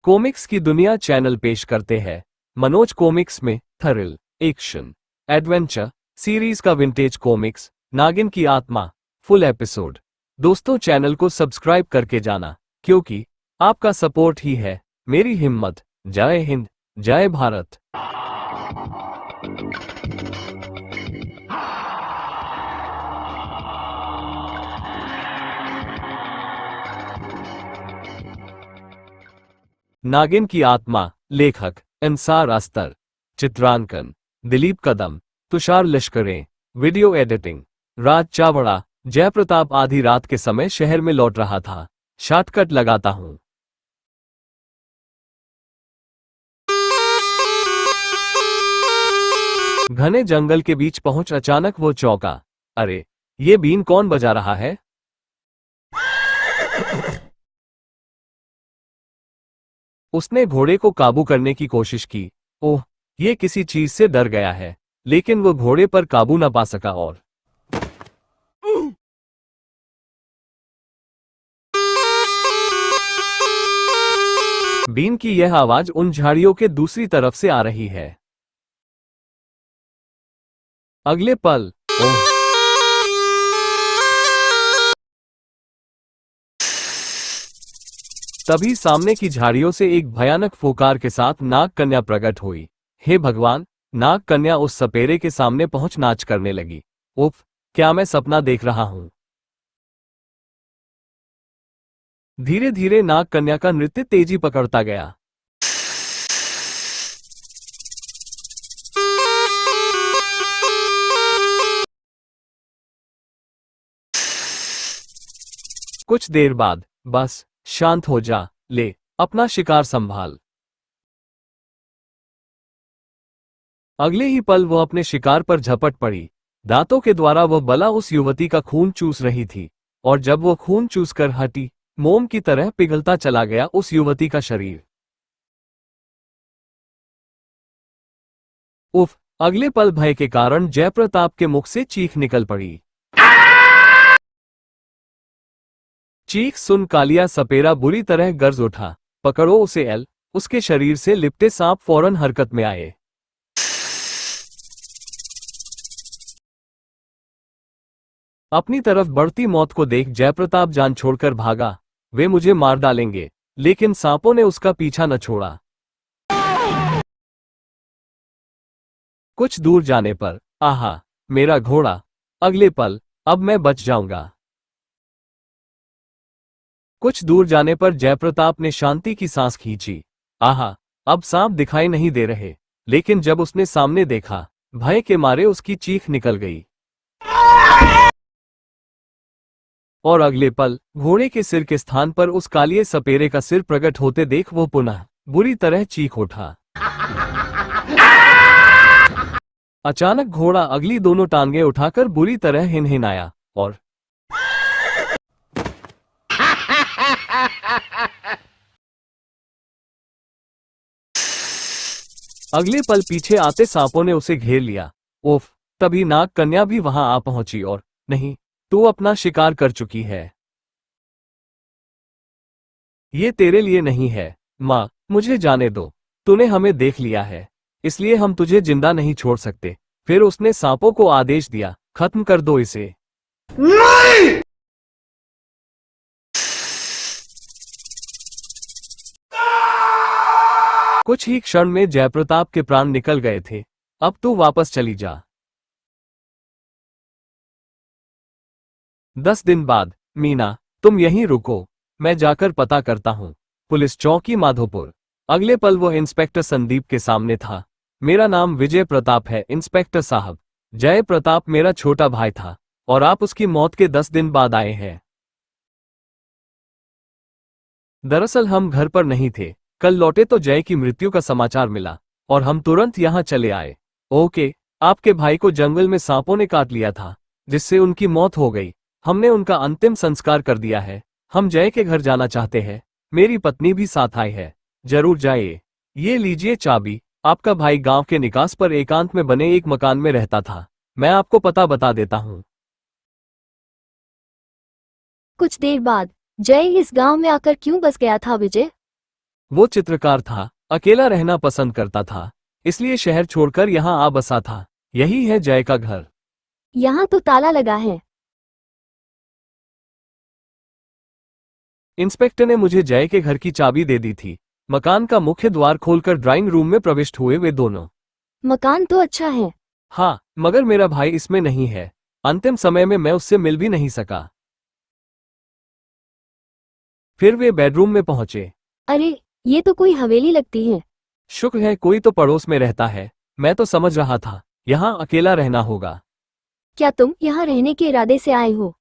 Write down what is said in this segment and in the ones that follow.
Comics की दुनिया channel पेश करते हैं मनोज कॉमिक्स में थ्रिल, एक्शन, एडवेंचर सीरीज का विंटेज कॉमिक्स नागिन की आत्मा फुल एपिसोड। दोस्तों चैनल को सब्सक्राइब करके जाना, क्योंकि आपका सपोर्ट ही है मेरी हिम्मत। जय हिंद, जय भारत। नागिन की आत्मा, लेखक इंसार अस्तर, चित्रांकन दिलीप कदम, तुषार लश्करे, वीडियो एडिटिंग राज चावड़ा। जयप्रताप आधी रात के समय शहर में लौट रहा था। शॉर्टकट लगाता हूं। घने जंगल के बीच पहुंच अचानक वो चौंका। अरे, ये बीन कौन बजा रहा है? उसने घोड़े को काबू करने की कोशिश की। ओह, ये किसी चीज से डर गया है, लेकिन वो घोड़े पर काबू न पा सका और बीन की यह आवाज उन झाड़ियों के दूसरी तरफ से आ रही है। अगले पल, ओह! तभी सामने की झाड़ियों से एक भयानक फुकार के साथ नाग कन्या प्रकट हुई। हे भगवान! नाग कन्या उस सपेरे के सामने पहुंच नाच करने लगी। उफ, क्या मैं सपना देख रहा हूं? धीरे धीरे नाग कन्या का नृत्य तेजी पकड़ता गया। कुछ देर बाद, बस शांत हो जा, ले अपना शिकार संभाल। अगले ही पल वो अपने शिकार पर झपट पड़ी। दांतों के द्वारा वह बला उस युवती का खून चूस रही थी, और जब वो खून चूस कर हटी, मोम की तरह पिघलता चला गया उस युवती का शरीर। उफ! अगले पल भय के कारण जयप्रताप के मुख से चीख निकल पड़ी। चीख सुन कालिया सपेरा बुरी तरह गरज उठा। पकड़ो उसे एल! उसके शरीर से लिपटे सांप फौरन हरकत में आए। अपनी तरफ बढ़ती मौत को देख जयप्रताप जान छोड़कर भागा। वे मुझे मार डालेंगे, लेकिन सांपों ने उसका पीछा न छोड़ा। कुछ दूर जाने पर, आहा, मेरा घोड़ा! अगले पल, अब मैं बच जाऊंगा। कुछ दूर जाने पर जयप्रताप ने शांति की सांस खींची। आहा, अब सांप दिखाई नहीं दे रहे, लेकिन जब उसने सामने देखा, भय के मारे उसकी चीख निकल गई। और अगले पल, घोड़े के सिर के स्थान पर उस कालिये सपेरे का सिर प्रकट होते देख वो पुनः बुरी तरह चीख उठा। अचानक घोड़ा अगली दोनों टांगे उठाकर बुरी तरह हिनहिनाया और अगले पल पीछे आते सांपों ने उसे घेर लिया। ओफ! तभी नाग कन्या भी वहां आ पहुंची और नहीं, तू अपना शिकार कर चुकी है। ये तेरे लिए नहीं है। माँ, मुझे जाने दो। तूने हमें देख लिया है, इसलिए हम तुझे जिंदा नहीं छोड़ सकते। फिर उसने सांपों को आदेश दिया, खत्म कर दो इसे। नहीं! कुछ ही क्षण में जयप्रताप के प्राण निकल गए थे। अब तू वापस चली जा। 10 दिन बाद, मीना, तुम यहीं रुको, मैं जाकर पता करता हूं। पुलिस चौकी माधोपुर। अगले पल वो इंस्पेक्टर संदीप के सामने था। मेरा नाम विजय प्रताप है इंस्पेक्टर साहब। जय प्रताप मेरा छोटा भाई था, और आप उसकी मौत के 10 दिन बाद आए हैं। दरअसल हम घर पर नहीं थे, कल लौटे तो जय की मृत्यु का समाचार मिला, और हम तुरंत यहां चले आए। ओके, आपके भाई को जंगल में सांपों ने काट लिया था, जिससे उनकी मौत हो गई। हमने उनका अंतिम संस्कार कर दिया है। हम जय के घर जाना चाहते हैं। मेरी पत्नी भी साथ आई है। जरूर जाइए। ये लीजिए चाबी। आपका भाई गांव के निकास पर एकांत में बने एक मकान में रहता था। मैं आपको पता बता देता हूँ। कुछ देर बाद, जय इस गांव में आकर क्यों बस गया था विजय? वो चित्रकार था, अकेला रहना पसंद करता था, इसलिए शहर छोड़कर यहाँ आ बसा था। यही है जय का घर। यहाँ तो ताला लगा है। इंस्पेक्टर ने मुझे जय के घर की चाबी दे दी थी। मकान का मुख्य द्वार खोलकर ड्राइंग रूम में प्रविष्ट हुए वे दोनों। मकान तो अच्छा है। हाँ, मगर मेरा भाई इसमें नहीं है। अंतिम समय में मैं उससे मिल भी नहीं सका। फिर वे बेडरूम में पहुंचे। अरे, ये तो कोई हवेली लगती है। शुक्र है कोई तो पड़ोस में रहता है। मैं तो समझ रहा था यहाँ अकेला रहना होगा। क्या तुम यहाँ रहने के इरादे से आए हो?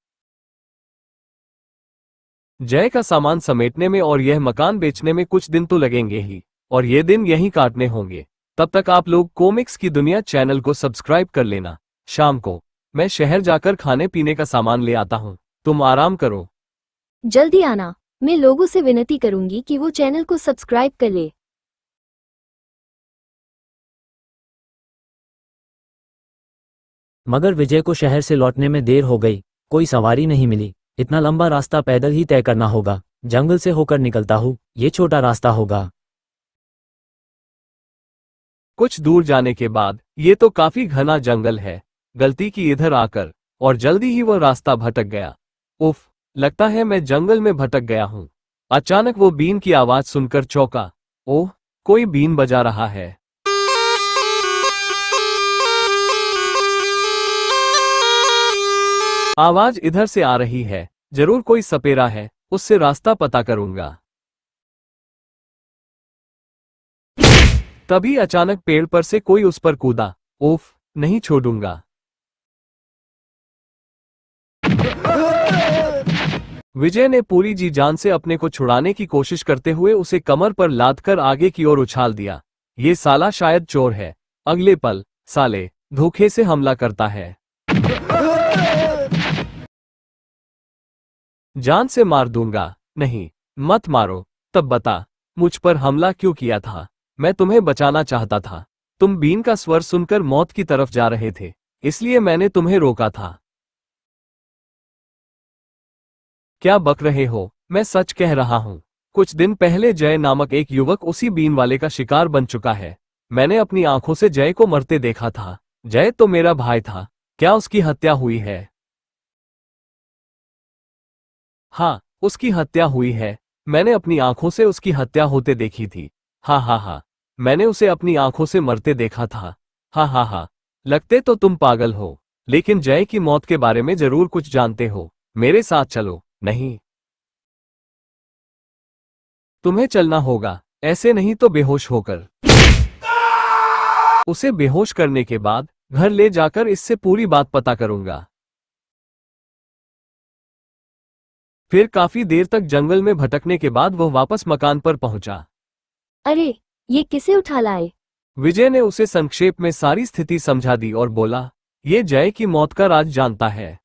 जय का सामान समेटने में और यह मकान बेचने में कुछ दिन तो लगेंगे ही, और ये दिन यहीं काटने होंगे। तब तक आप लोग कॉमिक्स की दुनिया चैनल को सब्सक्राइब कर लेना। शाम को मैं शहर जाकर खाने पीने का सामान ले आता हूँ, तुम आराम करो। जल्दी आना। मैं लोगों से विनती करूंगी कि वो चैनल को सब्सक्राइब कर ले। मगर विजय को शहर से लौटने में देर हो गई। कोई सवारी नहीं मिली। इतना लंबा रास्ता पैदल ही तय करना होगा। जंगल से होकर निकलता हूँ, ये छोटा रास्ता होगा। कुछ दूर जाने के बाद ये तो काफी घना जंगल है। गलती की इधर आकर, और जल्दी ही वह रास्ता भटक गया। उफ, लगता है मैं जंगल में भटक गया हूँ। अचानक वो बीन की आवाज सुनकर चौंका। ओह, कोई बीन बजा रहा है। आवाज इधर से आ रही है, जरूर कोई सपेरा है, उससे रास्ता पता करूंगा। तभी अचानक पेड़ पर से कोई उस पर कूदा। उफ, नहीं छोड़ूंगा। विजय ने पूरी जी जान से अपने को छुड़ाने की कोशिश करते हुए उसे कमर पर लादकर आगे की ओर उछाल दिया। ये साला शायद चोर है। अगले पल, साले धोखे से हमला करता है। जान से मार दूंगा। नहीं, मत मारो। तब बता, मुझ पर हमला क्यों किया था? मैं तुम्हें बचाना चाहता था। तुम बीन का स्वर सुनकर मौत की तरफ जा रहे थे, इसलिए मैंने तुम्हें रोका था। क्या बक रहे हो? मैं सच कह रहा हूं। कुछ दिन पहले जय नामक एक युवक उसी बीन वाले का शिकार बन चुका है। मैंने अपनी आंखों से जय को मरते देखा था। जय तो मेरा भाई था। क्या उसकी हत्या हुई है? हाँ, उसकी हत्या हुई है। मैंने अपनी आंखों से उसकी हत्या होते देखी थी। हा हा हा, मैंने उसे अपनी आंखों से मरते देखा था। हा हा हा, लगते तो तुम पागल हो, लेकिन जय की मौत के बारे में जरूर कुछ जानते हो। मेरे साथ चलो। नहीं, तुम्हें चलना होगा, ऐसे नहीं तो बेहोश होकर। उसे बेहोश करने के बाद घर ले जाकर इससे पूरी बात पता करूंगा। फिर काफी देर तक जंगल में भटकने के बाद वह वापस मकान पर पहुंचा। अरे, ये किसे उठा लाए? विजय ने उसे संक्षेप में सारी स्थिति समझा दी और बोला, ये जय की मौत का राज जानता है।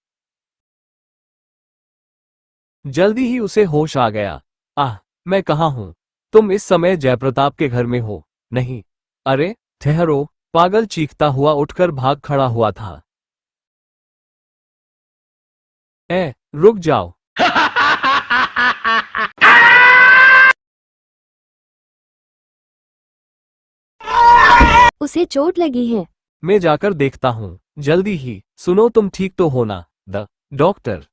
जल्दी ही उसे होश आ गया। आह, मैं कहाँ हूँ? तुम इस समय जयप्रताप के घर में हो? नहीं। अरे ठहरो, पागल चीखता हुआ उठकर भाग खड़ा हुआ था। रुक जाओ। उसे चोट लगी है। मैं जाकर देखता हूँ जल्दी ही। सुनो, तुम ठीक तो हो ना? डॉक्टर।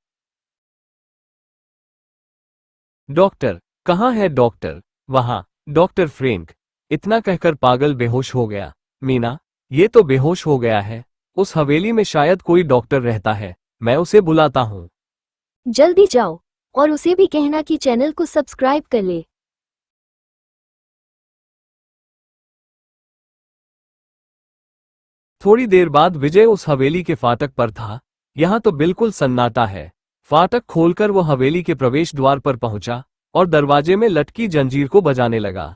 डॉक्टर कहाँ है? डॉक्टर वहां। Doctor Frank. इतना कहकर पागल बेहोश हो गया। मीना, ये तो बेहोश हो गया है। उस हवेली में शायद कोई डॉक्टर रहता है, मैं उसे बुलाता हूँ। जल्दी जाओ, और उसे भी कहना कि चैनल को सब्सक्राइब कर ले। थोड़ी देर बाद विजय उस हवेली के फाटक पर था। यहाँ तो बिल्कुल सन्नाटा है। फाटक खोलकर वो हवेली के प्रवेश द्वार पर पहुंचा और दरवाजे में लटकी जंजीर को बजाने लगा।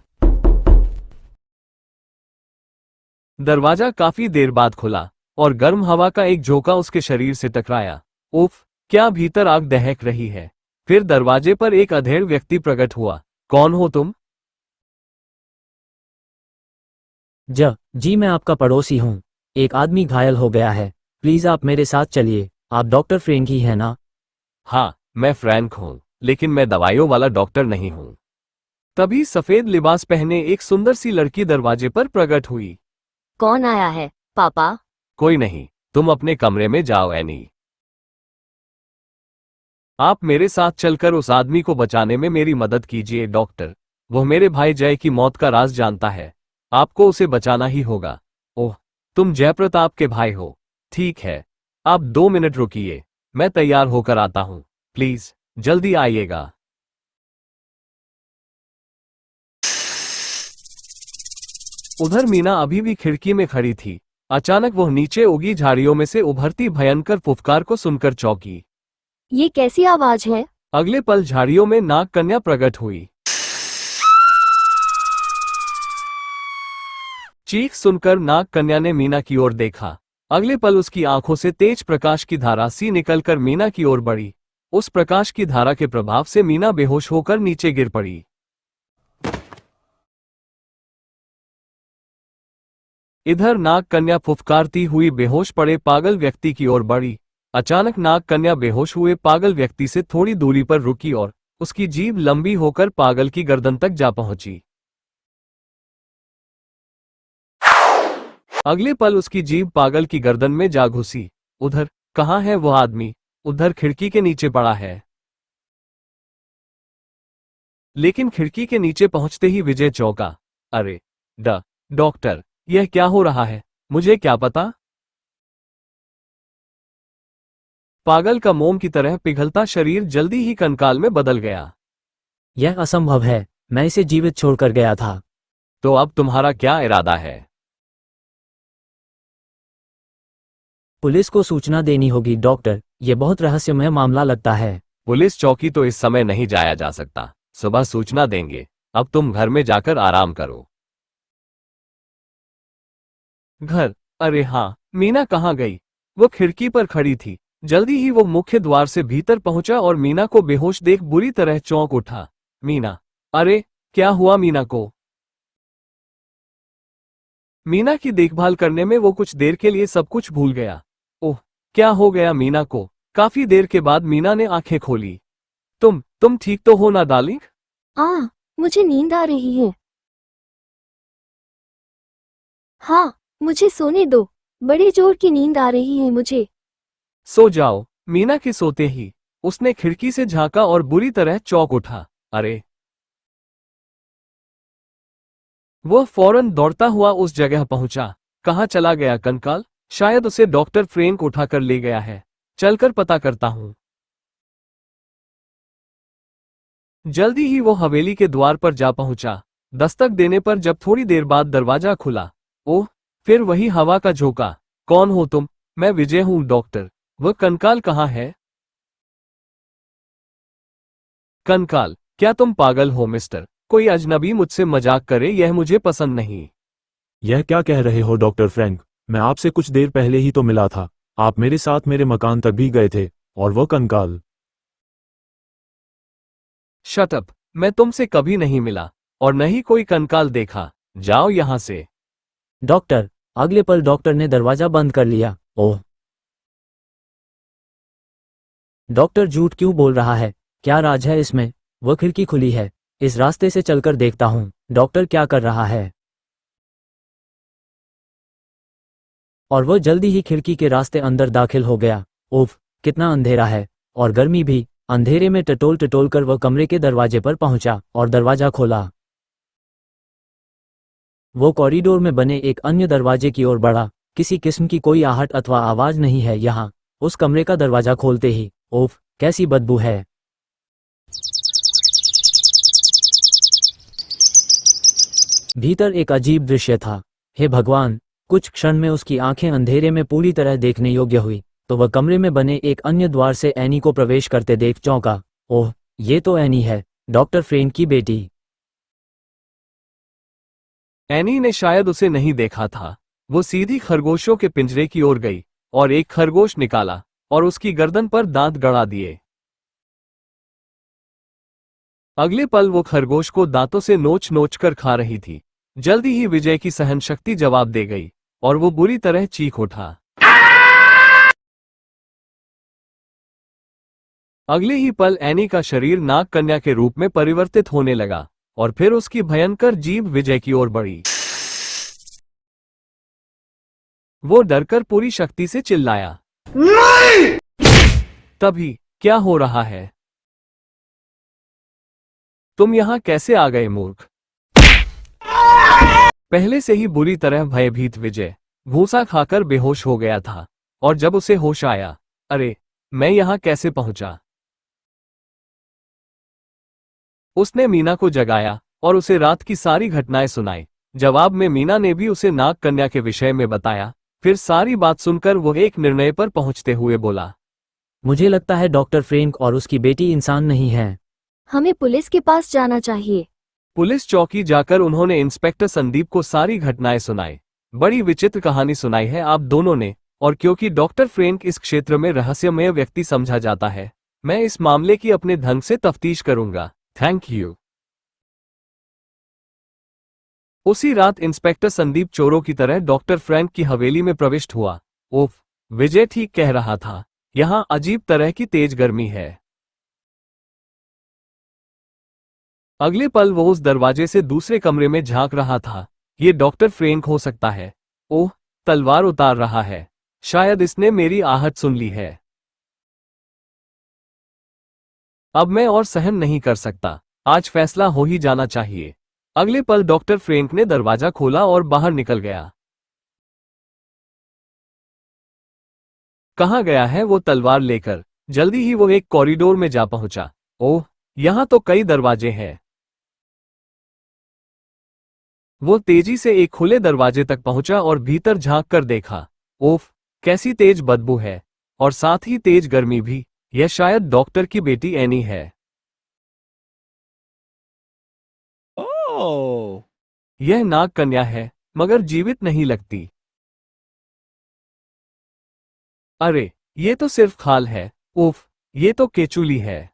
दरवाजा काफी देर बाद खुला और गर्म हवा का एक झोंका उसके शरीर से टकराया। उफ, क्या भीतर आग दहक रही है। फिर दरवाजे पर एक अधेड़ व्यक्ति प्रकट हुआ। कौन हो तुम? जी मैं आपका पड़ोसी हूँ। एक आदमी घायल हो गया है, प्लीज आप मेरे साथ चलिए। आप डॉक्टर फ्रैंक ही है ना? हाँ, मैं फ्रैंक हूँ, लेकिन मैं दवाइयों वाला डॉक्टर नहीं हूँ। तभी सफेद लिबास पहने एक सुंदर सी लड़की दरवाजे पर प्रकट हुई। कौन आया है पापा? कोई नहीं, तुम अपने कमरे में जाओ एनी। आप मेरे साथ चलकर उस आदमी को बचाने में मेरी मदद कीजिए डॉक्टर। वो मेरे भाई जय की मौत का राज जानता है। आपको उसे बचाना ही होगा। ओह, तुम जयप्रताप के भाई हो। ठीक है, आप 2 मिनट रुकिए, मैं तैयार होकर आता हूं। प्लीज जल्दी आइएगा। उधर मीना अभी भी खिड़की में खड़ी थी। अचानक वह नीचे उगी झाड़ियों में से उभरती भयंकर फुफकार को सुनकर चौंकी। ये कैसी आवाज है? अगले पल झाड़ियों में नाग कन्या प्रकट हुई। चीख सुनकर नाग कन्या ने मीना की ओर देखा। अगले पल उसकी आंखों से तेज प्रकाश की धारा सी निकलकर मीना की ओर बढ़ी। उस प्रकाश की धारा के प्रभाव से मीना बेहोश होकर नीचे गिर पड़ी। इधर नाग कन्या फुफकारती हुई बेहोश पड़े पागल व्यक्ति की ओर बढ़ी। अचानक नाग कन्या बेहोश हुए पागल व्यक्ति से थोड़ी दूरी पर रुकी और उसकी जीभ लंबी होकर पागल की गर्दन तक जा पहुंची। अगले पल उसकी जीभ पागल की गर्दन में जा घुसी। उधर कहाँ है वो आदमी? उधर खिड़की के नीचे पड़ा है। लेकिन खिड़की के नीचे पहुंचते ही विजय चौंका। अरे डॉक्टर, यह क्या हो रहा है? मुझे क्या पता? पागल का मोम की तरह पिघलता शरीर जल्दी ही कंकाल में बदल गया। यह असंभव है, मैं इसे जीवित छोड़कर गया था। तो अब तुम्हारा क्या इरादा है? पुलिस को सूचना देनी होगी डॉक्टर, ये बहुत रहस्यमय मामला लगता है। पुलिस चौकी तो इस समय नहीं जाया जा सकता, सुबह सूचना देंगे। अब तुम घर में जाकर आराम करो। घर? अरे हाँ, मीना कहाँ गई? वो खिड़की पर खड़ी थी। जल्दी ही वो मुख्य द्वार से भीतर पहुंचा और मीना को बेहोश देख बुरी तरह चौंक उठा। मीना! अरे क्या हुआ मीना को? मीना की देखभाल करने में वो कुछ देर के लिए सब कुछ भूल गया। ओह, क्या हो गया मीना को? काफी देर के बाद मीना ने आंखें खोली। तुम ठीक तो हो ना डार्लिंग? मुझे नींद आ रही है। हाँ, मुझे सोने दो। बड़ी जोर की नींद आ रही है मुझे। सो जाओ। मीना के सोते ही उसने खिड़की से झांका और बुरी तरह चौंक उठा। अरे! वह फौरन दौड़ता हुआ उस जगह पहुंचा। कहाँ चला गया कंकाल? शायद उसे डॉक्टर फ्रैंक उठाकर ले गया है। चलकर पता करता हूं। जल्दी ही वो हवेली के द्वार पर जा पहुंचा। दस्तक देने पर जब थोड़ी देर बाद दरवाजा खुला, ओह, फिर वही हवा का झोंका। कौन हो तुम? मैं विजय हूं डॉक्टर। वह कंकाल कहाँ है? कंकाल? क्या तुम पागल हो मिस्टर? कोई अजनबी मुझसे मजाक करे, यह मुझे पसंद नहीं। यह क्या कह रहे हो डॉक्टर फ्रैंक? मैं आपसे कुछ देर पहले ही तो मिला था। आप मेरे साथ मेरे मकान तक भी गए थे। और वो कंकाल? Shut up! मैं तुमसे कभी नहीं मिला और न ही कोई कंकाल देखा। जाओ यहां से। डॉक्टर! अगले पल डॉक्टर ने दरवाजा बंद कर लिया। ओह! डॉक्टर झूठ क्यों बोल रहा है? क्या राज है इसमें? वो खिड़की खुली है। इस रास्ते से चलकर देखता हूँ डॉक्टर क्या कर रहा है। और वो जल्दी ही खिड़की के रास्ते अंदर दाखिल हो गया। उफ, कितना अंधेरा है और गर्मी भी। अंधेरे में टटोल टटोल कर वह कमरे के दरवाजे पर पहुंचा और दरवाजा खोला। वो कॉरिडोर में बने एक अन्य दरवाजे की ओर बढ़ा। किसी किस्म की कोई आहट अथवा आवाज नहीं है यहाँ। उस कमरे का दरवाजा खोलते ही, ओफ, कैसी बदबू है। भीतर एक अजीब दृश्य था। हे भगवान! कुछ क्षण में उसकी आंखें अंधेरे में पूरी तरह देखने योग्य हुई तो वह कमरे में बने एक अन्य द्वार से एनी को प्रवेश करते देख चौंका। ओह, ये तो एनी है, डॉक्टर फ्रैंक की बेटी। एनी ने शायद उसे नहीं देखा था। वो सीधी खरगोशों के पिंजरे की ओर गई और एक खरगोश निकाला और उसकी गर्दन पर दांत गड़ा दिए। अगले पल वो खरगोश को दांतों से नोच नोच कर खा रही थी। जल्दी ही विजय की सहनशक्ति जवाब दे गई और वो बुरी तरह चीख उठा। अगले ही पल एनी का शरीर नाग कन्या के रूप में परिवर्तित होने लगा। और फिर उसकी भयंकर जीभ विजय की ओर बढ़ी। वो डरकर पूरी शक्ति से चिल्लाया, नहीं! तभी क्या हो रहा है? तुम यहां कैसे आ गए मूर्ख? पहले से ही बुरी तरह भयभीत विजय भूसा खाकर बेहोश हो गया था, और जब उसे होश आया, अरे मैं यहां कैसे पहुंचा? उसने मीना को जगाया और उसे रात की सारी घटनाएं सुनाई। जवाब में मीना ने भी उसे नाग कन्या के विषय में बताया। फिर सारी बात सुनकर वो एक निर्णय पर पहुंचते हुए बोला, मुझे लगता है डॉक्टर फ्रैंक और उसकी बेटी इंसान नहीं है। हमें पुलिस के पास जाना चाहिए। पुलिस चौकी जाकर उन्होंने इंस्पेक्टर संदीप को सारी घटनाएं सुनाई। बड़ी विचित्र कहानी सुनाई है आप दोनों ने, और क्योंकि डॉक्टर फ्रैंक इस क्षेत्र में रहस्यमय व्यक्ति समझा जाता है, मैं इस मामले की अपने ढंग से तफ्तीश करूंगा। Thank you. उसी रात इंस्पेक्टर संदीप चोरों की तरह डॉक्टर फ्रैंक की हवेली में प्रविष्ट हुआ। ओफ, विजय ठीक कह रहा था, यहां अजीब तरह की तेज गर्मी है। अगले पल वो उस दरवाजे से दूसरे कमरे में झांक रहा था। ये डॉक्टर फ्रैंक हो सकता है। ओह, तलवार उतार रहा है। शायद इसने मेरी आहट सुन ली है। अब मैं और सहन नहीं कर सकता। आज फैसला हो ही जाना चाहिए। अगले पल डॉक्टर फ्रैंक ने दरवाजा खोला और बाहर निकल गया। कहाँ गया है वो तलवार लेकर? जल्दी ही वो एक कॉरिडोर में जा पहुंचा। ओह, यहां तो कई दरवाजे हैं। वो तेजी से एक खुले दरवाजे तक पहुंचा और भीतर झांक कर देखा। ओफ, कैसी तेज बदबू है, और साथ ही तेज गर्मी भी। यह शायद डॉक्टर की बेटी एनी है। ओह, यह नाग कन्या है, मगर जीवित नहीं लगती। अरे, ये तो सिर्फ खाल है। उफ, ये तो केचुली है।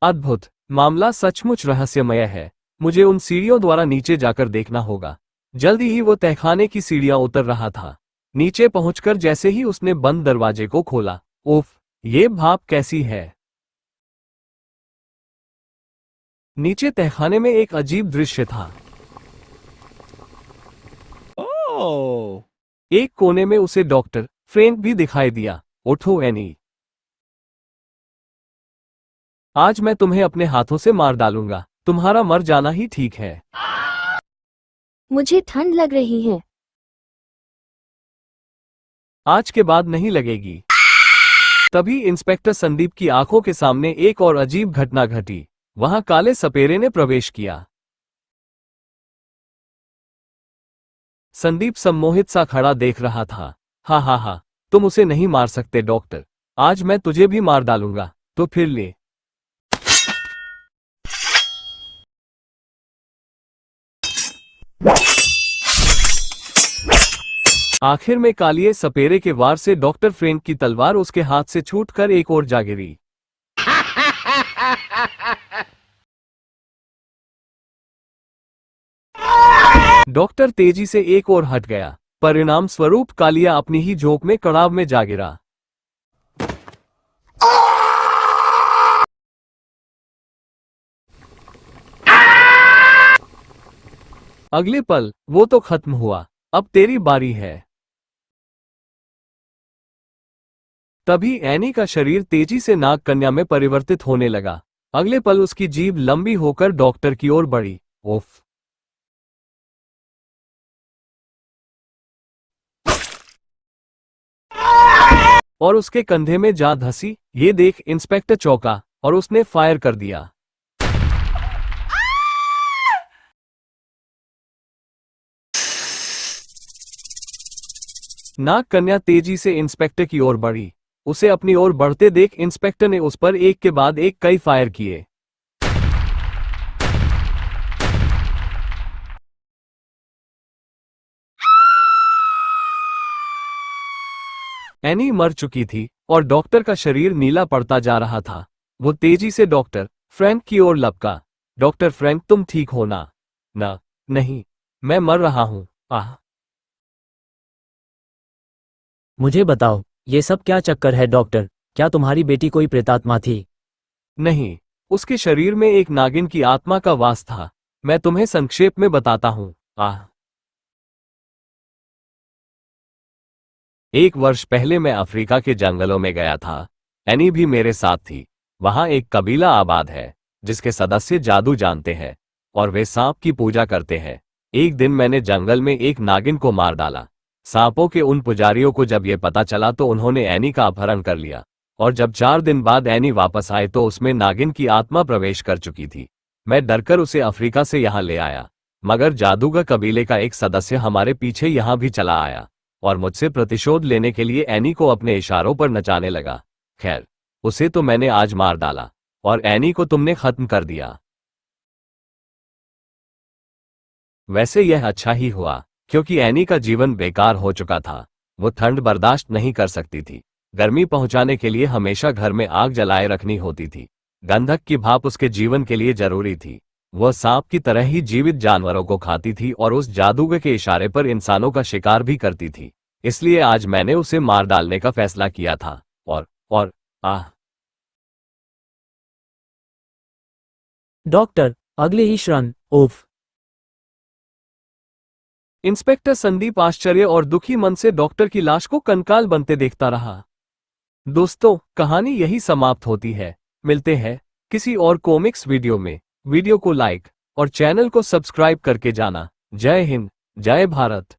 अद्भुत, मामला सचमुच रहस्यमय है। मुझे उन सीढ़ियों द्वारा नीचे जाकर देखना होगा। जल्दी ही वो तहखाने की सीढ़ियां उतर रहा था। नीचे पहुंचकर जैसे ही उसने बंद दरवाजे को खोला, उफ, ये भाप कैसी है। नीचे तहखाने में एक अजीब दृश्य था। ओह, एक कोने में उसे डॉक्टर फ्रैंक भी दिखाई दिया। उठो एनी, आज मैं तुम्हें अपने हाथों से मार डालूंगा। तुम्हारा मर जाना ही ठीक है। मुझे ठंड लग रही है। आज के बाद नहीं लगेगी। तभी इंस्पेक्टर संदीप की आंखों के सामने एक और अजीब घटना घटी। वहां काले सपेरे ने प्रवेश किया। संदीप सम्मोहित सा खड़ा देख रहा था। हा हा हा, तुम उसे नहीं मार सकते डॉक्टर। आज मैं तुझे भी मार डालूंगा, तो फिर ले। आखिर में कालिए सपेरे के वार से डॉक्टर फ्रैंक की तलवार उसके हाथ से छूटकर एक ओर जा गिरी। डॉक्टर तेजी से एक ओर हट गया। परिणाम स्वरूप कालिया अपनी ही झोंक में कड़ाव में जा गिरा। अगले पल वो तो खत्म हुआ। अब तेरी बारी है। तभी एनी का शरीर तेजी से नाग कन्या में परिवर्तित होने लगा। अगले पल उसकी जीभ लंबी होकर डॉक्टर की ओर बढ़ी। उफ, और उसके कंधे में जा धंसी। ये देख इंस्पेक्टर चौंका और उसने फायर कर दिया। नाग कन्या तेजी से इंस्पेक्टर की ओर बढ़ी। उसे अपनी ओर बढ़ते देख इंस्पेक्टर ने उस पर एक के बाद एक कई फायर किए। एनी मर चुकी थी और डॉक्टर का शरीर नीला पड़ता जा रहा था। वो तेजी से डॉक्टर फ्रैंक की ओर लपका। डॉक्टर फ्रैंक, तुम ठीक हो ना? ना, नहीं, मैं मर रहा हूं। आह, मुझे बताओ, ये सब क्या चक्कर है डॉक्टर? क्या तुम्हारी बेटी कोई प्रेतात्मा थी? नहीं, उसके शरीर में एक नागिन की आत्मा का वास था। मैं तुम्हें संक्षेप में बताता हूं। एक वर्ष पहले मैं अफ्रीका के जंगलों में गया था। एनी भी मेरे साथ थी। वहां एक कबीला आबाद है जिसके सदस्य जादू जानते हैं और वे सांप की पूजा करते हैं। एक दिन मैंने जंगल में एक नागिन को मार डाला। सांपों के उन पुजारियों को जब यह पता चला तो उन्होंने एनी का अपहरण कर लिया, और जब 4 दिन बाद एनी वापस आए तो उसमें नागिन की आत्मा प्रवेश कर चुकी थी। मैं डरकर उसे अफ्रीका से यहाँ ले आया, मगर जादूगर कबीले का एक सदस्य हमारे पीछे यहाँ भी चला आया और मुझसे प्रतिशोध लेने के लिए एनी को अपने इशारों पर नचाने लगा। खैर, उसे तो मैंने आज मार डाला और एनी को तुमने खत्म कर दिया। वैसे यह अच्छा ही हुआ, क्योंकि एनी का जीवन बेकार हो चुका था। वो ठंड बर्दाश्त नहीं कर सकती थी। गर्मी पहुंचाने के लिए हमेशा घर में आग जलाए रखनी होती थी। गंधक की भाप उसके जीवन के लिए जरूरी थी। वह सांप की तरह ही जीवित जानवरों को खाती थी और उस जादूगर के इशारे पर इंसानों का शिकार भी करती थी। इसलिए आज मैंने उसे मार डालने का फैसला किया था। और डॉक्टर, अगले ही क्षण, उफ। इंस्पेक्टर संदीप आश्चर्य और दुखी मन से डॉक्टर की लाश को कंकाल बनते देखता रहा। दोस्तों, कहानी यही समाप्त होती है। मिलते हैं किसी और कॉमिक्स वीडियो में। वीडियो को लाइक और चैनल को सब्सक्राइब करके जाना। जय हिंद, जय भारत।